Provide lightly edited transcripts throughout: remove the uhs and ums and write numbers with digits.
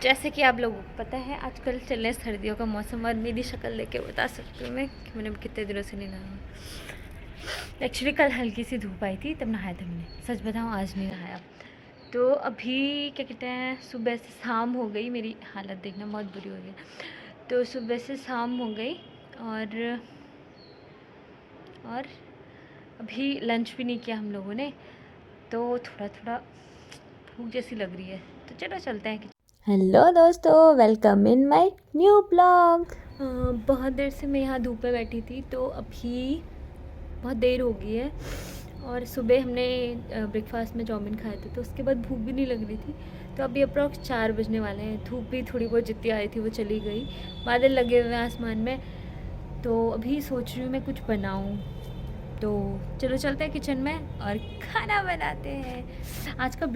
जैसे कि आप लोगों को पता है आजकल चल रहा है सर्दियों का मौसम और मेरी शक्ल देख के बता सकती हूँ मैं कि मैंने कितने दिनों से नहीं नहाया। एक्चुअली कल हल्की सी धूप आई थी तब नहाया था मैंने, सच बताऊँ आज नहीं नहाया। तो अभी क्या कहते हैं, सुबह से शाम हो गई, मेरी हालत देखना बहुत बुरी हो गई। तो सुबह से शाम हो गई और अभी लंच भी नहीं किया हम लोगों ने, तो थोड़ा थोड़ा भूख जैसी लग रही है। तो चलो चलते हैं। हेलो दोस्तों, welcome in my new blog. बहुत देर से मैं यहाँ धूप में बैठी थी, तो अभी बहुत देर हो गई है और सुबह हमने ब्रेकफास्ट में चाउमीन खाए थे, तो उसके बाद भूख भी नहीं लग रही थी। तो अभी अप्रॉक्स 4 बजने वाले हैं, धूप भी थोड़ी बहुत जितनी आई थी वो चली गई, बादल लगे हुए हैं आसमान में। तो अभी सोच रही हूँ मैं कुछ बनाऊँ, तो चलो चलते हैं किचन में और खाना बनाते हैं। आज मैं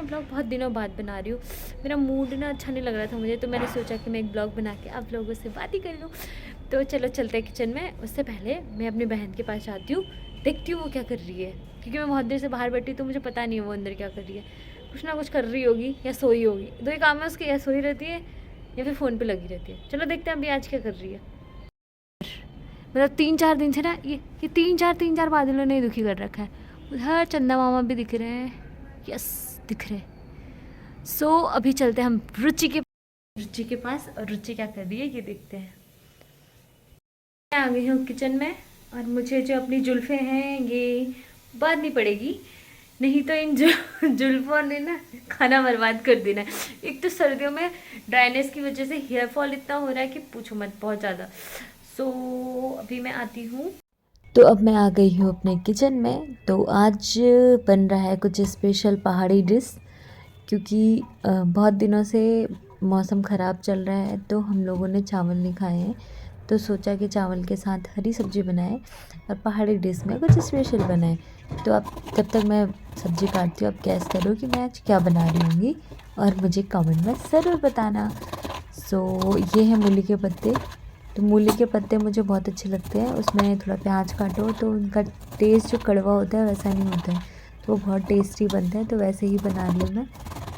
ब्लॉग बहुत दिनों बाद बना रही हूँ। मेरा मूड ना अच्छा नहीं लग रहा था मुझे, तो मैंने सोचा कि मैं एक ब्लॉग बना के आप लोगों से बात ही कर लूँ। तो चलो चलते हैं किचन में। उससे पहले मैं अपनी बहन के पास जाती हूँ, देखती हूँ वो क्या कर रही है, क्योंकि मैं बहुत देर से बाहर बैठी तो मुझे पता नहीं है वो अंदर क्या कर रही है। कुछ ना कुछ कर रही होगी या सोई होगी, दो ही काम है उसके, या सोई रहती है या फिर फ़ोन पर लगी रहती है। चलो देखते हैं अभी आज क्या कर रही है। मतलब 3-4 दिन से ना ये तीन चार बादलों ने दुखी कर रखा है। उधर चंदा मामा भी दिख रहे हैं, यस दिख रहे हैं। सो अभी चलते हैं हम रुचि के पास, और रुचि क्या कर रही है ये देखते हैं। मैं आ गई हूँ किचन में, और मुझे जो अपनी जुल्फ़ें हैं ये बांधनी पड़ेगी, नहीं तो इन जुल्फ़ों ने ना खाना बर्बाद कर देना है। एक तो सर्दियों में ड्राइनेस की वजह से हेयर फॉल इतना हो रहा है कि पूछो मत, बहुत ज़्यादा। सो अभी मैं आती हूँ। तो अब मैं आ गई हूँ अपने किचन में। तो आज बन रहा है कुछ स्पेशल पहाड़ी डिश, क्योंकि बहुत दिनों से मौसम ख़राब चल रहा है, तो हम लोगों ने चावल नहीं खाए हैं। तो सोचा कि चावल के साथ हरी सब्ज़ी बनाएं और पहाड़ी डिश में कुछ स्पेशल बनाएं। तो अब जब तक मैं सब्ज़ी काटती हूँ, आप गैस करो कि मैं आज क्या बना रही होंगी, और मुझे कमेंट में ज़रूर बताना। सो ये है मूली के पत्ते। तो मूली के पत्ते मुझे बहुत अच्छे लगते हैं, उसमें थोड़ा प्याज काटो तो उनका टेस्ट जो कड़वा होता है वैसा नहीं होता है, तो वो बहुत टेस्टी बनता है। तो वैसे ही बना रही हूँ मैं।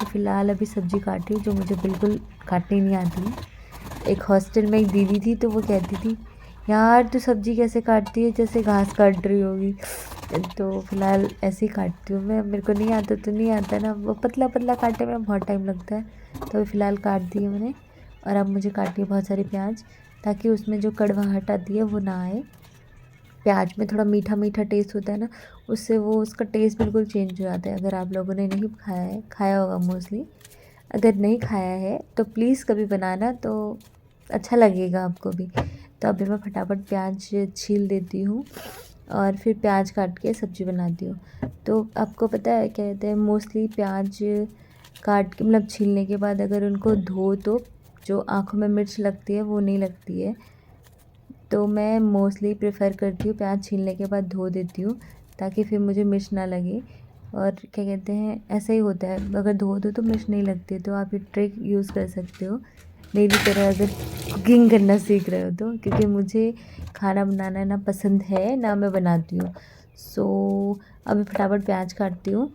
तो फ़िलहाल अभी सब्ज़ी काट रही हूँ जो मुझे बिल्कुल काटनी नहीं आती है। एक हॉस्टल में एक दीदी थी, तो वो कहती थी, यार तू सब्ज़ी कैसे काटती है, जैसे घास काट रही होगी। तो फ़िलहाल ऐसे ही काटती हूँ मैं, मेरे को नहीं आता तो नहीं आता ना, वो पतला पतला काटने में बहुत टाइम लगता है। तो अभी फ़िलहाल काट दी है मैंने। और अब मुझे काटनी है बहुत सारी प्याज, ताकि उसमें जो कड़वाहट आती है वो ना आए। प्याज में थोड़ा मीठा मीठा टेस्ट होता है ना, उससे वो उसका टेस्ट बिल्कुल चेंज हो जाता है। अगर आप लोगों ने नहीं खाया होगा मोस्टली, अगर नहीं खाया है तो प्लीज़ कभी बनाना, तो अच्छा लगेगा आपको भी। तो अभी मैं फटाफट प्याज छील देती हूँ और फिर प्याज काट के सब्ज़ी बनाती हूँ। तो आपको पता है क्या कहते हैं, मोस्टली प्याज काट के मतलब छीलने के बाद अगर उनको धो तो जो आँखों में मिर्च लगती है वो नहीं लगती है। तो मैं मोस्टली प्रेफर करती हूँ प्याज छीलने के बाद धो देती हूँ, ताकि फिर मुझे मिर्च ना लगे। और क्या कहते हैं, ऐसा ही होता है, अगर धो दो तो मिर्च नहीं लगती। तो आप ये ट्रिक यूज़ कर सकते हो मेरी तरह, अगर कुकिंग करना सीख रहे हो तो, क्योंकि मुझे खाना बनाना ना पसंद है ना मैं बनाती हूँ। सो अभी फटाफट प्याज काटती हूँ।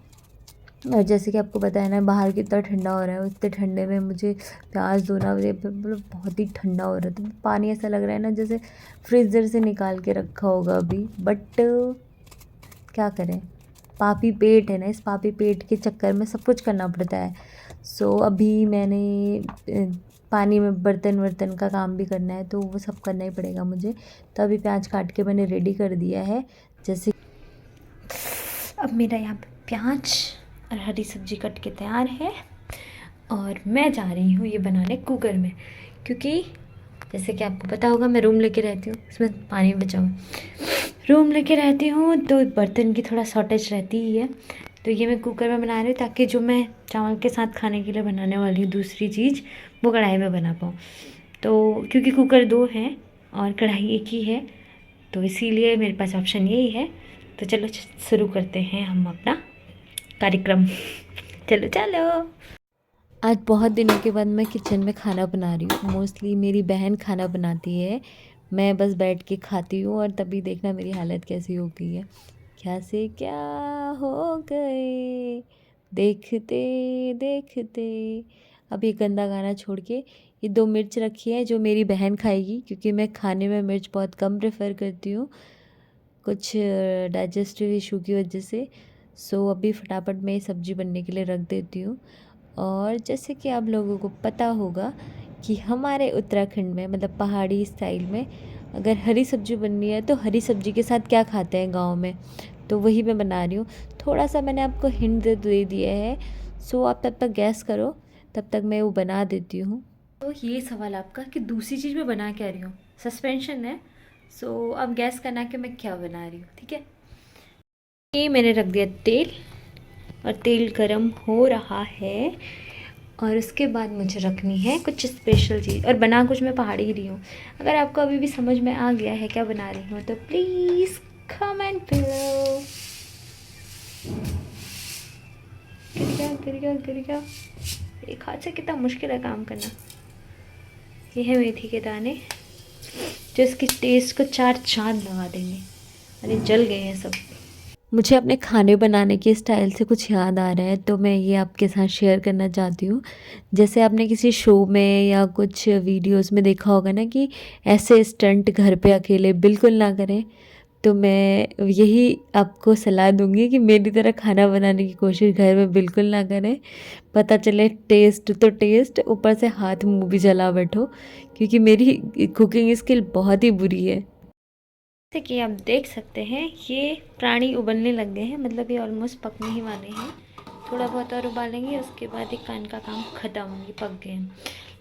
और जैसे कि आपको पता है ना, बाहर कितना ठंडा हो रहा है, उतने ठंडे में मुझे प्याज धोना मतलब बहुत ही ठंडा हो रहा है, तो पानी ऐसा लग रहा है ना जैसे फ्रीज़र से निकाल के रखा होगा अभी। बट क्या करें, पापी पेट है ना, इस पापी पेट के चक्कर में सब कुछ करना पड़ता है। सो अभी मैंने पानी में बर्तन वर्तन का काम भी करना है, तो वो सब करना ही पड़ेगा मुझे। तो अभी प्याज काट के मैंने रेडी कर दिया है। जैसे अब मेरा यहाँ पे प्याज और हरी सब्जी कट के तैयार है, और मैं जा रही हूँ ये बनाने कुकर में, क्योंकि जैसे कि आपको पता होगा मैं रूम लेके रहती हूँ, उसमें पानी बचा हुआ, रूम लेके रहती हूँ तो बर्तन की थोड़ा शॉर्टेज रहती ही है। तो ये मैं कुकर में बना रही हूँ, ताकि जो मैं चावल के साथ खाने के लिए बनाने वाली हूँ दूसरी चीज़, वो कढ़ाई में बना पाऊँ। तो क्योंकि कुकर 2 हैं और कढ़ाई एक ही है, तो इसीलिए मेरे पास ऑप्शन यही है। तो चलो शुरू करते हैं हम अपना कार्यक्रम। चलो चलो। आज बहुत दिनों के बाद मैं किचन में खाना बना रही हूँ। मोस्टली मेरी बहन खाना बनाती है, मैं बस बैठ के खाती हूँ, और तभी देखना मेरी हालत कैसी हो गई है। क्या से क्या हो गए देखते देखते, अब ये गंदा गाना छोड़ के ये 2 मिर्च रखी है जो मेरी बहन खाएगी, क्योंकि मैं खाने में मिर्च बहुत कम प्रेफर करती हूँ कुछ डाइजेस्टिव इशू की वजह से। सो अभी फटाफट मैं ये सब्ज़ी बनने के लिए रख देती हूँ। और जैसे कि आप लोगों को पता होगा कि हमारे उत्तराखंड में मतलब पहाड़ी स्टाइल में अगर हरी सब्ज़ी बननी है तो हरी सब्ज़ी के साथ क्या खाते हैं गांव में, तो वही मैं बना रही हूँ। थोड़ा सा मैंने आपको हिंट दे दिया है, सो आप तब तक गैस करो, तब तक मैं वो बना देती हूँ। तो ये सवाल आपका कि दूसरी चीज़ मैं बना क्या रही हूँ, सस्पेंशन है। सो अब गैस करना कि मैं क्या बना रही हूँ, ठीक है। ये मैंने रख दिया तेल, और तेल गरम हो रहा है, और उसके बाद मुझे रखनी है कुछ स्पेशल चीज़, और बना कुछ मैं पहाड़ी ही रही हूँ। अगर आपको अभी भी समझ में आ गया है क्या बना रही हूँ तो प्लीज़ कमेंट बिलो। गिर गया। एक हाथ से कितना मुश्किल है काम करना। ये है मेथी के दाने जो इसकी टेस्ट को 4 चांद लगा देंगे। अरे जल गए हैं सब। मुझे अपने खाने बनाने के स्टाइल से कुछ याद आ रहा है, तो मैं ये आपके साथ शेयर करना चाहती हूँ। जैसे आपने किसी शो में या कुछ वीडियोस में देखा होगा ना कि ऐसे स्टंट घर पे अकेले बिल्कुल ना करें, तो मैं यही आपको सलाह दूंगी कि मेरी तरह खाना बनाने की कोशिश घर में बिल्कुल ना करें। पता चले टेस्ट तो टेस्ट, ऊपर से हाथ मुँह भी जला बैठो, क्योंकि मेरी कुकिंग स्किल बहुत ही बुरी है। जैसे कि आप देख सकते हैं ये प्राणी उबलने लग गए हैं, मतलब ये ऑलमोस्ट पकने ही वाले हैं। थोड़ा बहुत और उबालेंगे, उसके बाद एक कान का काम ख़त्म, ये पक गए हैं।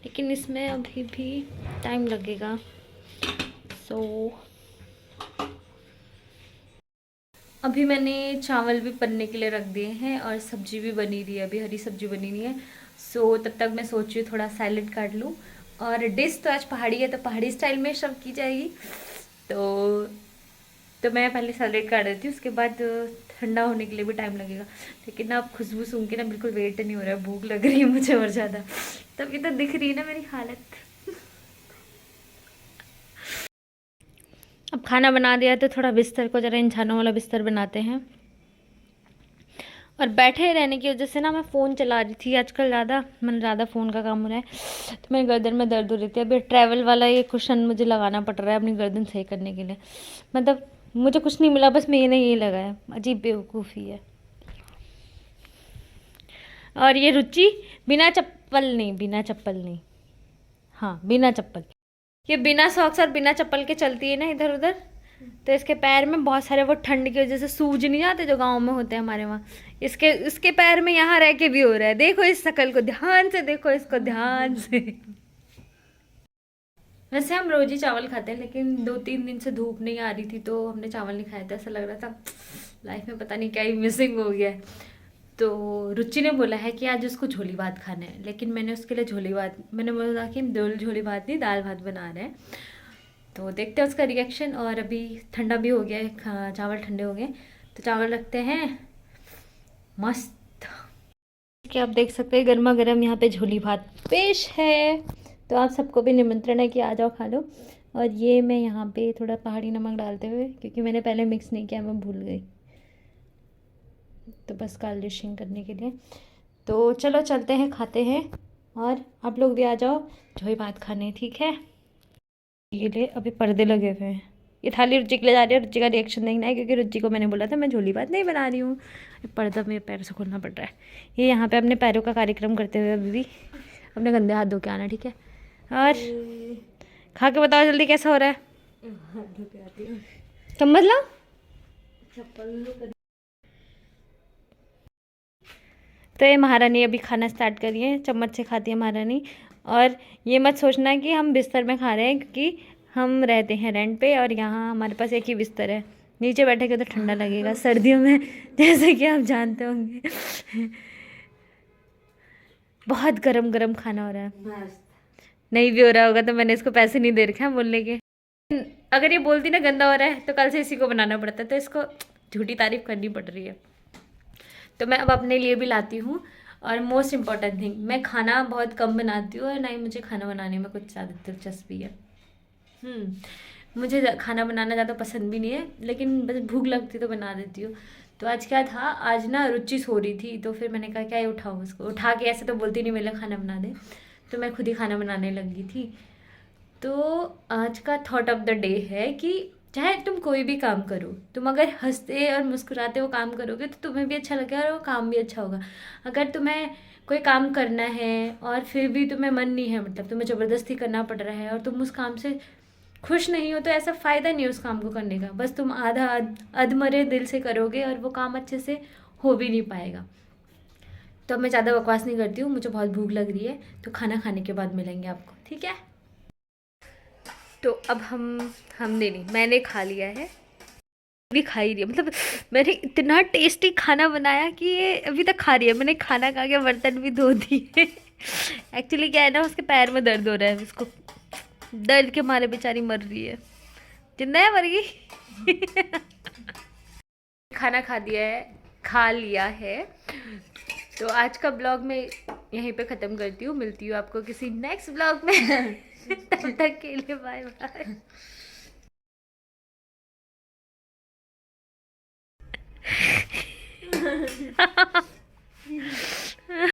लेकिन इसमें अभी भी टाइम लगेगा। सो अभी मैंने चावल भी बनने के लिए रख दिए हैं और सब्जी भी बनी रही है, अभी हरी सब्जी बनी रही है। सो तब तक मैं सोच रही हूँ थोड़ा सैलेड काट लूँ। और डिश तो आज पहाड़ी है तो पहाड़ी स्टाइल में सर्व की जाएगी। तो मैं पहले सैलेड काट देती हूँ, उसके बाद ठंडा होने के लिए भी टाइम लगेगा। लेकिन ना अब खुशबू सूंघ के ना बिल्कुल वेट नहीं हो रहा है, भूख लग रही है मुझे और ज़्यादा। तभी तो दिख रही है ना मेरी हालत। अब खाना बना दिया तो थोड़ा बिस्तर को ज़रा इंसानों वाला बिस्तर बनाते हैं। और बैठे रहने की वजह से ना मैं फ़ोन चला रही थी आजकल ज़्यादा, मैंने ज़्यादा फ़ोन का काम हो रहा है तो मेरी गर्दन में दर्द हो रही थी। अभी ट्रैवल वाला ये कुशन मुझे लगाना पड़ रहा है अपनी गर्दन सही करने के लिए। मतलब मुझे कुछ नहीं मिला, बस मैंने ये लगाया, अजीब बेवकूफ़ी है। और ये रुचि बिना चप्पल नहीं, हाँ बिना चप्पल, ये बिना सॉक्स और बिना चप्पल के चलती है ना इधर उधर, तो इसके पैर में बहुत सारे वो ठंड की वजह से सूज नहीं जाते जो गाँव में होते हैं हमारे वहाँ, इसके पैर में यहाँ रह के भी हो रहा है। देखो इस शकल को ध्यान से, देखो इसको ध्यान से। वैसे हम रोज ही चावल खाते हैं, लेकिन 2-3 दिन से धूप नहीं आ रही थी तो हमने चावल नहीं खाया था। ऐसा लग रहा था लाइफ में पता नहीं क्या ही मिसिंग हो गया है। तो रुचि ने बोला है कि आज उसको झोली भात खाना है, लेकिन मैंने उसके लिए मैंने बोला कि हम झोली भात नहीं दाल भात बना रहे हैं। तो देखते हैं उसका रिएक्शन। और अभी ठंडा भी हो गया है, चावल ठंडे हो गए तो चावल रखते हैं मस्त। कि आप देख सकते हैं गर्मा गर्म यहाँ पे झोली भात पेश है, तो आप सबको भी निमंत्रण है कि आ जाओ खा लो। और ये मैं यहाँ पे थोड़ा पहाड़ी नमक डालते हुए, क्योंकि मैंने पहले मिक्स नहीं किया, मैं भूल गई, तो बस गार्निशिंग करने के लिए। तो चलो चलते हैं, खाते हैं, और आप लोग भी आ जाओ झोली भात खाने, ठीक है। ये ले अभी पर्दे लगे हुए हैं, ये थाली रुचि के लिए जा रही है, रुचि का रिएक्शन देखना है, क्योंकि रुचि को मैंने बोला था मैं झोली भात नहीं बना रही हूँ। पर्दा मेरे पैर से खोलना पड़ रहा है। ये यहाँ पे अपने पैरों का कार्यक्रम करते हुए अभी भी अपने गंदे हाथ धो के आना, ठीक है। और खा के बताओ जल्दी कैसा हो रहा है। चम्मच लो, तो ये महारानी अभी खाना स्टार्ट करी है, चम्मच से खाती है महारानी। और ये मत सोचना कि हम बिस्तर में खा रहे हैं, क्योंकि हम रहते हैं रेंट पे और यहाँ हमारे पास एक ही बिस्तर है। नीचे बैठेंगे तो ठंडा लगेगा सर्दियों में, जैसे कि आप जानते होंगे। बहुत गरम गरम खाना हो रहा है। नहीं भी हो रहा होगा तो मैंने इसको पैसे नहीं दे रखे हैं बोलने के। अगर ये बोलती ना गंदा हो रहा है तो कल से इसी को बनाना पड़ता है, तो इसको झूठी तारीफ करनी पड़ रही है। तो मैं अब अपने लिए भी लाती हूँ। और मोस्ट इम्पॉर्टेंट थिंग, मैं खाना बहुत कम बनाती हूँ और ना ही मुझे खाना बनाने में कुछ ज़्यादा दिलचस्पी है। मुझे खाना बनाना ज़्यादा पसंद भी नहीं है, लेकिन बस भूख लगती तो बना देती हूँ। तो आज क्या था, आज ना रुचि सो रही थी, तो फिर मैंने कहा क्या ही उठाऊँ उसको, उठा के ऐसे तो बोलती नहीं मेरे लिए खाना बना दे, तो मैं खुद ही खाना बनाने लगी थी। तो आज का थॉट ऑफ द डे है कि चाहे तुम कोई भी काम करो, तुम अगर हंसते और मुस्कुराते वो काम करोगे तो तुम्हें भी अच्छा लगेगा और वो काम भी अच्छा होगा। अगर तुम्हें कोई काम करना है और फिर भी तुम्हें मन नहीं है, मतलब तुम्हें ज़बरदस्ती करना पड़ रहा है और तुम उस काम से खुश नहीं हो, तो ऐसा फ़ायदा नहीं है उस काम को करने का। बस तुम आधा अधमरे दिल से करोगे और वो काम अच्छे से हो भी नहीं पाएगा। तो अब मैं ज़्यादा बकवास नहीं करती हूँ, मुझे बहुत भूख लग रही है, तो खाना खाने के बाद मिलेंगे आपको, ठीक है? तो अब हमने नहीं, मैंने खा लिया है, भी खा ही रही है, मतलब मैंने इतना टेस्टी खाना बनाया कि ये अभी तक खा रही है। मैंने खाना खा के बर्तन भी धो दिए। एक्चुअली क्या है ना, उसके पैर में दर्द हो रहा है, उसको दर्द के मारे बेचारी मर रही है, जिंदा है मर गई। खाना खा लिया है। तो आज का ब्लॉग मैं यहीं पे ख़त्म करती हूँ, मिलती हूँ आपको किसी नेक्स्ट ब्लॉग में। तब तक के लिए बाय बाय।